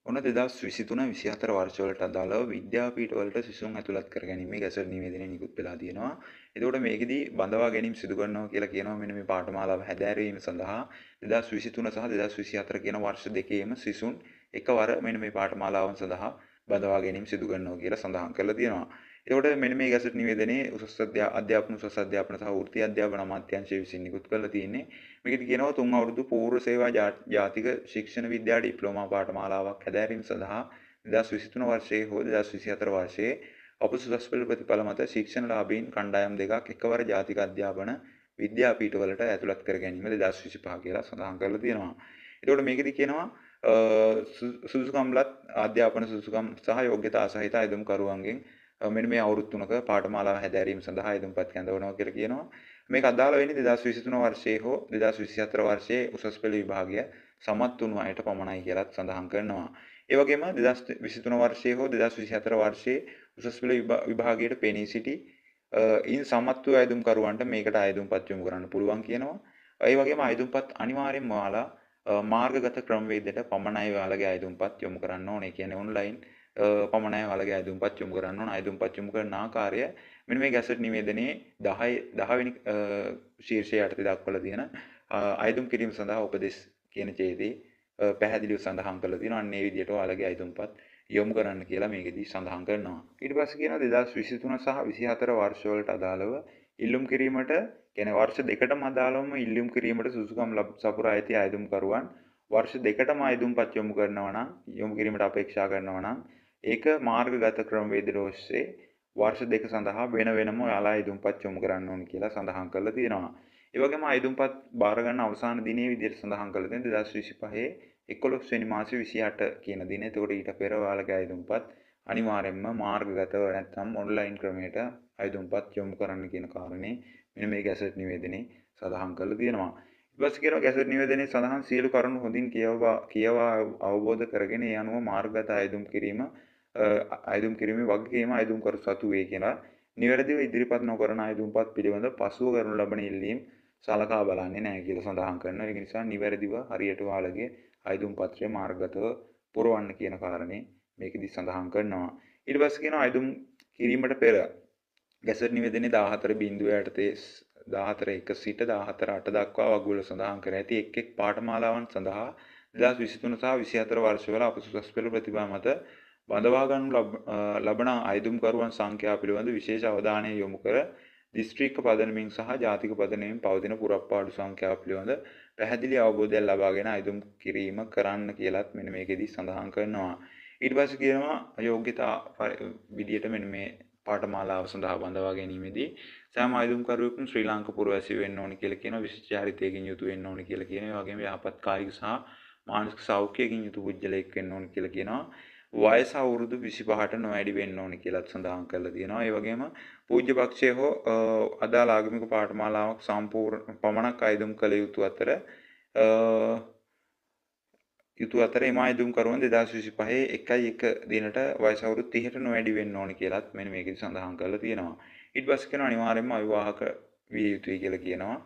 ඔන්න 2023-24 වර්ෂවලට අදාළව විද්‍යාපීඨවලට සිසුන් ඇතුළත් කර ගැනීමේ ගැසට් නිවේදනය නිකුත් වෙලා තියෙනවා. එතකොට මේකෙදී බඳවා ගැනීම සිදු කරනවා කියලා කියනවා මෙන්න මේ පාඨමාලාව හැදෑරීම සඳහා 2023 සහ 2024 කියන වර්ෂ දෙකේම සිසුන් එකවර මෙන්න මේ පාඨමාලාවන් සඳහා බඳවා ගැනීම සිදු කරනවා කියලා සඳහන් කරලා තියෙනවා. එතකොට මෙන්න මේ ගැසට් නිවේදනයේ අධ්‍යාපන උසස් අධ්‍යාපන සහ වෘත්ති අධ්‍යාපන අමාත්‍යාංශය විසින් නිකුත් කරලා තියෙන්නේ. මේකෙදි කියනවා 3 අවුරුදු පූර්ව සේවා ජාතික ශික්ෂණ විද්‍යා ඩිප්ලෝමා පාඨමාලාවක් හැදෑරීම සඳහා 2023 වර්ෂයේ හෝ 2024 වර්ෂයේ අපසුසස් පෙළ ප්‍රතිඵල මත ශික්ෂණලාභීන් කණ්ඩායම් දෙකක් එකවර ජාතික අධ්‍යාපන විද්‍යාපීඨවලට ඇතුළත් කර ගැනීම 2025 කියලා සඳහන් කරලා තියෙනවා. එතකොට මේකෙදි කියනවා සුසුකම්ලත් අධ්‍යාපන සුසුකම් සහ යෝග්‍යතා සහිත අයදුම්කරුවන්ගෙන් මෙන්න මේ අවුරුදු 3ක පාඨමාලාව හැදෑරීම සඳහා අයදුම්පත් කැඳවනවා කියලා කියනවා. මේක අදාළ වෙන්නේ 2023 වර්ෂයේ හෝ 2024 වර්ෂයේ උසස් පෙළ විභාගය සමත් වුණු අයට පමණයි කියලාත් සඳහන් කරනවා. ඒ වගේම 2023 වර්ෂයේ හෝ 2024 වර්ෂයේ උසස් පෙළ විභාගයට පෙනී සිටි ඉන් සමත් වූ අයදුම්කරුවන්ට මේකට අයදුම්පත් යොමු කරන්න පුළුවන් කියනවා. ඒ වගේම අයදුම්පත් අනිවාර්යෙන්ම ඔයාලා මාර්ගගත ක්‍රමවේදයට පමණයි ඔයාලගේ අයදුම්පත් යොමු කරන්න ඕනේ. කියන්නේ ඔන්ලයින් පමණයි ඔයාලගේ අයදුම්පත් යොමු කරන්න ඕන. අයදුම්පත් යොමු කරන ආකාරය මෙන්න මේ ගැසට් නිවේදනයේ 10 වෙනි ශීර්ෂය යටතේ දක්වලා තියෙන අයදුම් කිරීම සඳහා උපදෙස් කියන ඡේදයේ පැහැදිලිව සඳහන් කරලා තියෙනවා. අන්න ඒ විදිහට ඔයාලගේ අයදුම්පත් යොමු කරන්න කියලා මේකෙදී සඳහන් කරනවා. ඊට පස්සේ කියනවා 2023 සහ 24 වර්ෂවලට අදාළව ඉල්ලුම් කිරීමට කියන්නේ වර්ෂ දෙකටම අදාළවම ඉල්ලුම් කිරීමට සුසුකම් සපුරා ඇති අයදුම්කරුවන් වර්ෂ දෙකටම අයදුම්පත් යොමු කරනවා නම් යොමු කිරීමට අපේක්ෂා කරනවා නම් ඒක මාර්ගගත ක්‍රමවේද ඔස්සේ වර්ෂ දෙක සඳහා වෙන වෙනම ඔයාලා අයදුම්පත් යොමු කරන්න ඕනේ කියලා සඳහන් කරලා තියෙනවා. ඒ වගේම අයදුම්පත් බාර ගන්න අවසාන දිනේ විදිහට සඳහන් කරලා තියෙන 2025 11 වෙනි මාසේ 28 කියන දිනේ. එතකොට ඊට පෙර ඔයාලගේ අයදුම්පත් අනිවාර්යයෙන්ම මාර්ගගතව නැත්නම් ඔන්ලයින් ක්‍රමයට අයදුම්පත් යොමු කරන්න කියන කාරණේ මෙන්න මේ ගැසට් නිවේදනයේ සඳහන් කරලා තියෙනවා. ඊට පස්සේ කියනවා ගැසට් නිවේදනයේ සඳහන් සියලු කරුණු හොඳින් කියවා අවබෝධ කරගෙන ඒ අනුව මාර්ගගත අයදුම් කිරීමේ වගකීම අයදුම්කරු සතු වේ කියලා නිවැරදිව ඉදිරිපත් නොකරන අයදුම්පත් පිළිබඳ පසුව කරනු ලබන ඉල්ලීම් සලකා බලන්නේ නැහැ කියලා සඳහන් කරනවා. ඒක නිසා නිවැරදිව හරියට ඔයාලගේ අයදුම් පත්‍රය මාර්ගගතව පුරවන්න කියන කාරණේ මේකෙදි සඳහන් කරනවා. ඊට පස්සේ කියනවා අයදුම් කිරීමට පෙර ගැසට් නිවේදනයේ 14 බිඳුව යටතේ 14:1 සිට 14:8 දක්වා වගුවල සඳහන් කර ඇති එක් එක් පාඨමාලාවන් සඳහා 2023 සහ 24 වර්ෂවල අපසුසස් පෙළ ප්‍රතිභා මත බඳවා ගන්නු ලබන අයදුම්කරුවන් සංඛ්‍යාව පිළිබඳ විශේෂ අවධානය යොමු කර දිස්ත්‍රික්ක පදනමින් සහ ජාතික පදනමින් පවතින පුරප්පාඩු සංඛ්‍යාව පිළිබඳ පැහැදිලි අවබෝධයක් ලබාගෙන අයදුම් කිරීම කරන්න කියලාත් මෙන්න මේකෙදි සඳහන් කරනවා. ඊට පස්සේ කියනවා යෝග්‍යතා විදියට මෙන්න මේ පාඨමාලාව සඳහා බඳවා ගැනීමේදී සෑම අයදුම්කරුවෙකුම ශ්‍රී ලාංකික පුරවැසියෙ වෙන්න ඕනි කියලා කියනවා. විශිෂ්ට චරිතයකින් යුතු වෙන්න ඕනි කියලා කියනවා. ඒ වගේම යහපත් කායික සහ මානසික සෞඛ්‍යයකින් යුතු පුද්ගලයෙක් වෙන්න ඕනි කියලා කියනවා. වයස අවුරුදු 25ට නොවැඩි වෙන්න ඕනි කියලාත් සඳහන් කරලා තියෙනවා. ඒ වගේම පූජ්‍ය පක්ෂයේ හෝ අදාළ ආගමික පාඨමාලාවක් සම්පූර්ණ පමණක් අයදුම් කළ යුතු අතර එම අයදුම්කරුවන් 2025 1 දිනට වයස අවුරුදු 30ට නොවැඩි වෙන්න ඕනි කියලාත් මෙන්න මේකෙදි සඳහන් කරලා තියෙනවා. ඊට පස්සේ කියනවා අනිවාර්යයෙන්ම අවිවාහක විය යුතුයි කියලා කියනවා.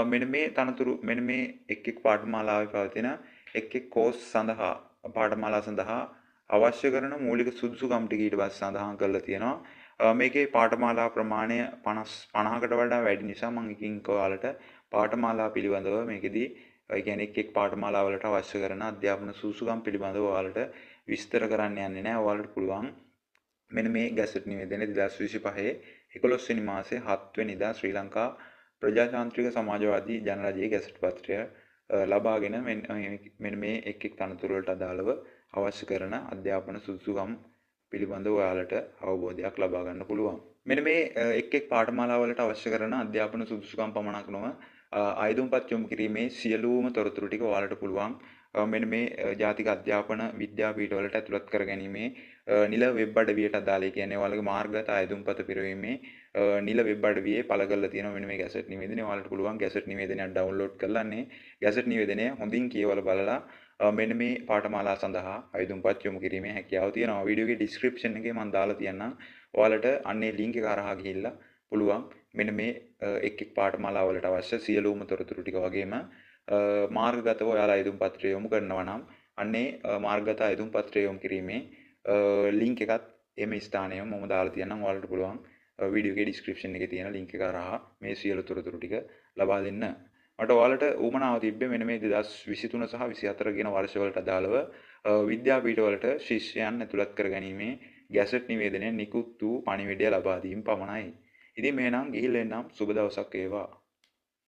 මෙන්න මේ තනතුරු මෙන්න මේ එක් එක් පාඨමාලාවේ පවතින එක් එක් කෝස් සඳහා පාඨමාලා සඳහා අවශ්‍ය කරන මූලික සුදුසුකම් ටික ඊට පස්සේ සඳහන් කරලා තියෙනවා. මේකේ පාඨමාලා ප්‍රමාණය 50කට වඩා වැඩි නිසා මම එකින් ඔයාලට පාඨමාලා පිළිබඳව මේකෙදී ඒ කියන්නේ එක් එක් පාඨමාලා වලට අවශ්‍ය කරන අධ්‍යාපන සුදුසුකම් පිළිබඳව ඔයාලට විස්තර කරන්න යන්නේ නැහැ. ඔයාලට පුළුවන් මෙන්න මේ ගැසට් නිවේදනයේ 2025 11 වෙනි මාසේ 7 වෙනිදා ශ්‍රී ලංකා ප්‍රජාතාන්ත්‍රික සමාජවාදී ජනරජයේ ගැසට් පත්‍රය ලබාගෙන මෙන්න මේ එක් එක් තනතුරු වලට අදාළව අවශ්‍ය කරන අධ්‍යාපන සුදුසුකම් පිළිබඳව ඔයාලට අවබෝධයක් ලබා ගන්න පුළුවන්. මෙන්න මේ එක් එක් පාඨමාලා වලට අවශ්‍ය කරන අධ්‍යාපන සුදුසුකම් පමණක් නොව අයදුම්පත් යොමු කිරීමේ සියලුම තොරතුරු ටික ඔයාලට පුළුවන් මෙන්න මේ ජාතික අධ්‍යාපන විද්‍යාපීඨ වලට ඇතුළත් කර ගැනීමේ නිල වෙබ් අඩවියට අදාළ කියන්නේ ඔයාලගේ මාර්ගගත අයදුම්පත පිරවීමේ නිල වෙබ් අඩවියේ පළ කරලා තියෙනවා මෙන්න මේ ගැසට් නිවේදනය. ඔයාලට පුළුවන් ගැසට් නිවේදනයක් ඩවුන්ලෝඩ් කරලා ගැසට් නිවේදනය හොඳින් කියවලා බලලා මෙන්න මේ පාඨමාලා සඳහා අයදුම්පත් යොමු කිරීමේ හැකියාව තියෙනවා. වීඩියෝගේ ඩිස්ක්‍රිප්ෂන් එකේ මම දාලා තියන්නම්. ඔයාලට අන්නේ ලින්ක් එක හරහා ගිහිල්ලා පුළුවන් මෙන්න මේ එක් එක් පාඨමාලා වලට අවශ්‍ය සියලුම තොරතුරු ටික වගේම මාර්ගගතව ඔයාලා අයදුම් පත්‍රය යොමු කරනවා නම් අන්නේ මාර්ගගත අයදුම් පත්‍රය යොමු කිරීමේ ලින්ක් එකත් එම ස්ථානයේ මම දාලා තියෙනවා. ඔයාලට පුළුවන් වීඩියෝ එකේ ඩිස්ක්‍රිප්ෂන් එකේ තියෙන ලින්ක් එක හරහා මේ සියලු තොරතුරු ටික ලබා දෙන්න. මට ඔයාලට උවමනාව තිබ්බේ මෙන්න මේ 2023 සහ 24 කියන වර්ෂවලට අදාළව විද්‍යාපීඨවලට ශිෂ්‍යයන් ඇතුළත් කරගැනීමේ ගැසට් නිවේදනය නිකුත් වූ පණිවිඩය ලබා දීම පමණයි. ඉතින් මෙහෙනම් ගිහිල්ලා එන්නම් සුබ දවසක් වේවා.